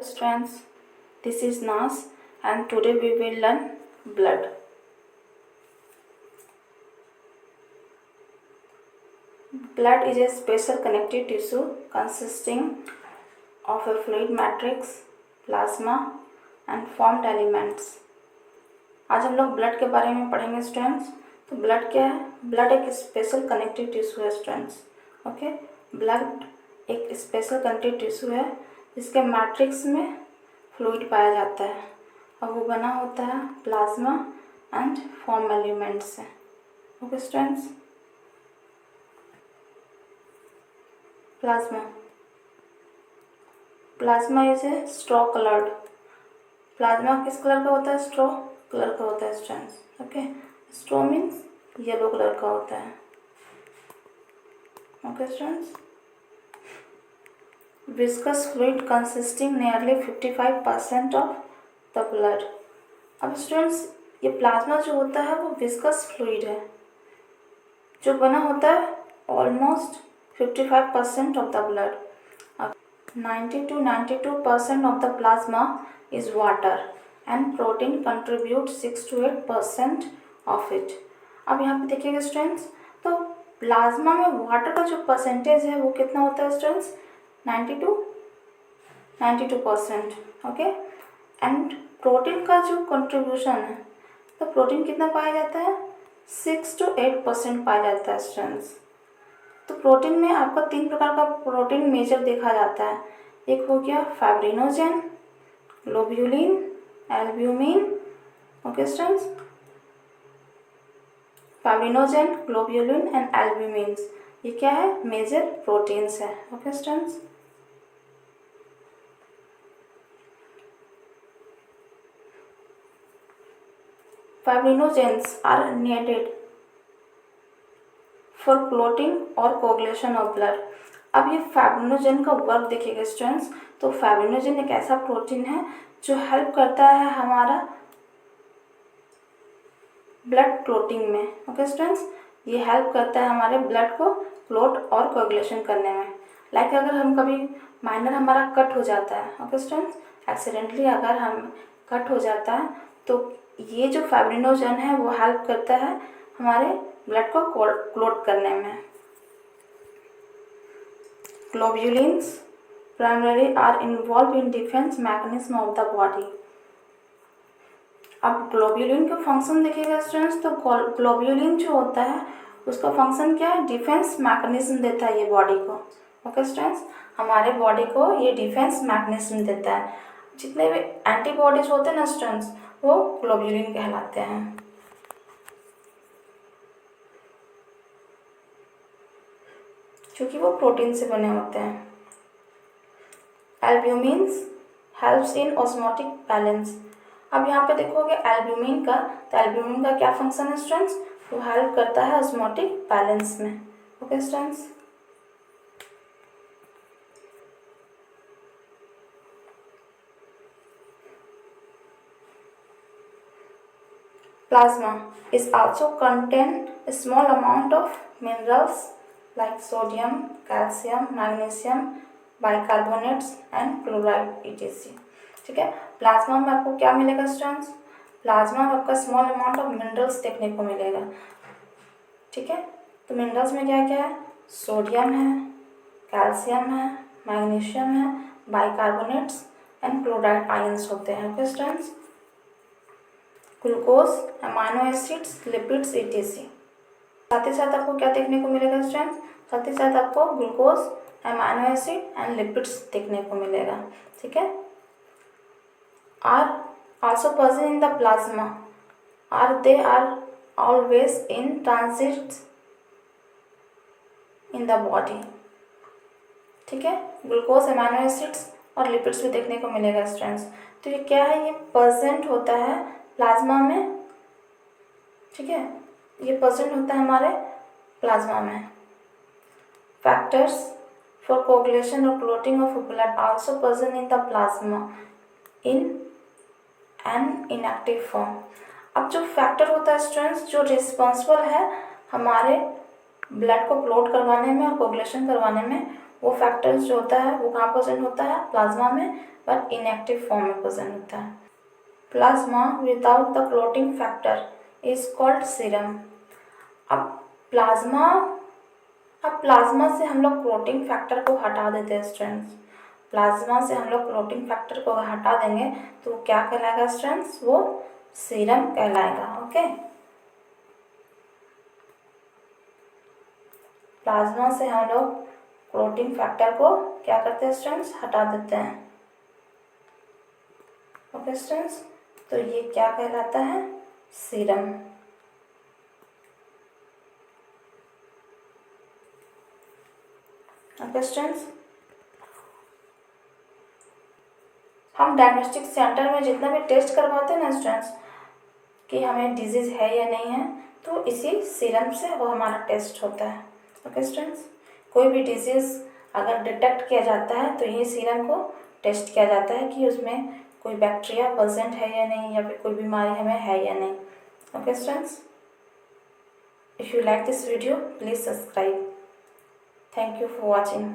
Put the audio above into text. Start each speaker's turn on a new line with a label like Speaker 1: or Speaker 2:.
Speaker 1: Students, this is Nas and today we will learn blood. Blood is a special connective tissue consisting of a fluid matrix, plasma and formed elements. आज हम लोग blood के बारे में पढ़ेंगे students. तो blood क्या है? ब्लड एक स्पेशल कनेक्टिव टिश्यू है स्टूडेंट्स। ओके, ब्लड एक स्पेशल कनेक्टिव टिश्यू है जिसके मैट्रिक्स में फ्लूइड पाया जाता है और वो बना होता है प्लाज्मा एंड फॉर्म एलिमेंट से। Okay students, plasma is a straw coloured. Plasma किस कलर का होता है? स्ट्रॉ कलर का होता है students. Okay, straw means yellow colour का होता है। Okay students, viscous fluid consisting nearly 55% of the blood। अब स्टूडेंट्स, ये प्लाज्मा जो होता है वो विस्कस फ्लूइड है जो बना होता है almost 55% of the blood. 90 to 92% of the plasma is water and protein contribute 6 to 8% of it। अब यहाँ पे देखिएगा स्टूडेंट्स, तो प्लाज्मा में वाटर का जो परसेंटेज है वो कितना होता है स्टूडेंट्स? 92%। ओके, एंड प्रोटीन का जो कंट्रीब्यूशन है, तो प्रोटीन कितना पाया जाता है? 6 to 8% पाया जाता है स्टूडेंट्स। तो प्रोटीन में आपका 3 प्रकार का प्रोटीन मेजर देखा जाता है। एक हो गया fibrinogen, globulin, albumin. Okay students, fibrinogen, globulin and albumin, ये क्या है? मेजर प्रोटीन्स है। Okay students, fibrinogens are needed for clotting और coagulation of blood। अब ये फाइब्रिनोजेन का वर्क देखिएगा स्टूडेंट्स। तो फाइब्रिनोजेन एक ऐसा प्रोटीन है जो हेल्प करता है हमारा ब्लड क्लोटिंग में। ओके स्टूडेंट्स, ये हेल्प करता है हमारे ब्लड को क्लोट और कोगुलेशन करने में। लाइक अगर हम कभी माइनर हमारा कट हो जाता है, ओके स्टूडेंट्स, एक्सीडेंटली अगर हम कट हो जाता है तो ये जो फाइब्रिनोजेन है वो हेल्प करता है हमारे ब्लड को क्लोट करने में। Globulins primary are involved in defence mechanism of the body. अब ग्लोब्यूलिन का फंक्शन देखिएगा स्टूडेंट्स, तो ग्लोब्यूलिन जो होता है उसका फंक्शन क्या है? डिफेंस मैकेनिज्म देता है ये बॉडी को। ओके स्टूडेंट्स, हमारे बॉडी को ये डिफेंस मैकेनिज्म देता है। जितने भी एंटीबॉडीज होते हैं ना स्टूडेंट्स, वो ग्लोब्यूलिन कहलाते हैं। क्योंकि वो प्रोटीन से बने होते हैं। Albumins helps in osmotic balance. अब यहाँ पे देखोगे एल्ब्यूमिन का, तो एल्ब्यूमिन का क्या फंक्शन है स्टूडेंट्स? वो हेल्प करता है ऑस्मोटिक बैलेंस में। Okay students, plasma is also contain a small amount of minerals like sodium, calcium, magnesium, bicarbonates and chloride etc। ठीक है, प्लाज्मा में आपको क्या मिलेगा स्टूडेंट्स? प्लाज्मा में आपका स्मॉल अमाउंट ऑफ मिनरल्स देखने को मिलेगा। ठीक है, तो मिनरल्स में क्या क्या है? सोडियम है, कैल्शियम है, मैग्नीशियम है, बाइकार्बोनेट्स एंड क्लोराइड आयंस होते हैं। Okay students, glucose, amino acids, lipids etc। साथ ही साथ आपको क्या देखने को मिलेगा स्टूडेंट्स? साथ ही साथ आपको glucose, amino acid and lipids देखने को मिलेगा। ठीक है, are also present in the plasma, they are always in transit in the body. ठीक है, ग्लूकोज, अमाइनो एसिड्स और लिपिड्स भी देखने को मिलेगा स्टूडेंट्स। तो ये क्या है? ये प्रेजेंट होता है प्लाज्मा में। ठीक है, ये प्रेजेंट होता है हमारे प्लाज्मा में। फैक्टर्स फॉर कोगुलेशन और clotting of blood also present in the plasma in an inactive form. अब जो फैक्टर होता है स्टूडेंट्स, जो रिस्पॉन्सिबल है हमारे ब्लड को क्लोट करवाने में और कोगुलेशन करवाने में, वो फैक्टर्स जो होता है वो कहाँ प्रेजेंट होता है, प्लाज्मा में, बट इनएक्टिव फॉर्म में प्रेजेंट होता है। Plasma without the clotting factor is called serum. अब प्लाज्मा से हम लोग क्लोटिंग फैक्टर को हटा देते हैं स्टूडेंट्स। प्लाज्मा से हम लोग क्लोटिंग फैक्टर को हटा देंगे तो क्या कहलाएगा स्टूडेंट्स, वो सीरम कहलाएगा। ओके, प्लाज्मा से हम लोग क्लोटिंग फैक्टर को क्या करते हैं स्टूडेंट्स, हटा देते हैं। ओके स्टूडेंट्स, तो ये क्या कहलाता है, सीरम। ओके स्टूडेंट्स, हम डायग्नोस्टिक सेंटर में जितना भी टेस्ट करवाते हैं ना स्टूडेंट्स कि हमें डिजीज़ है या नहीं है, तो इसी सीरम से वो हमारा टेस्ट होता है। ओके स्टूडेंट्स, कोई भी डिजीज़ अगर डिटेक्ट किया जाता है तो यही सीरम को टेस्ट किया जाता है कि उसमें कोई बैक्टीरिया प्रेजेंट है या नहीं, या फिर कोई बीमारी हमें है या नहीं। Okay students, if you like this video please subscribe. Thank you for watching.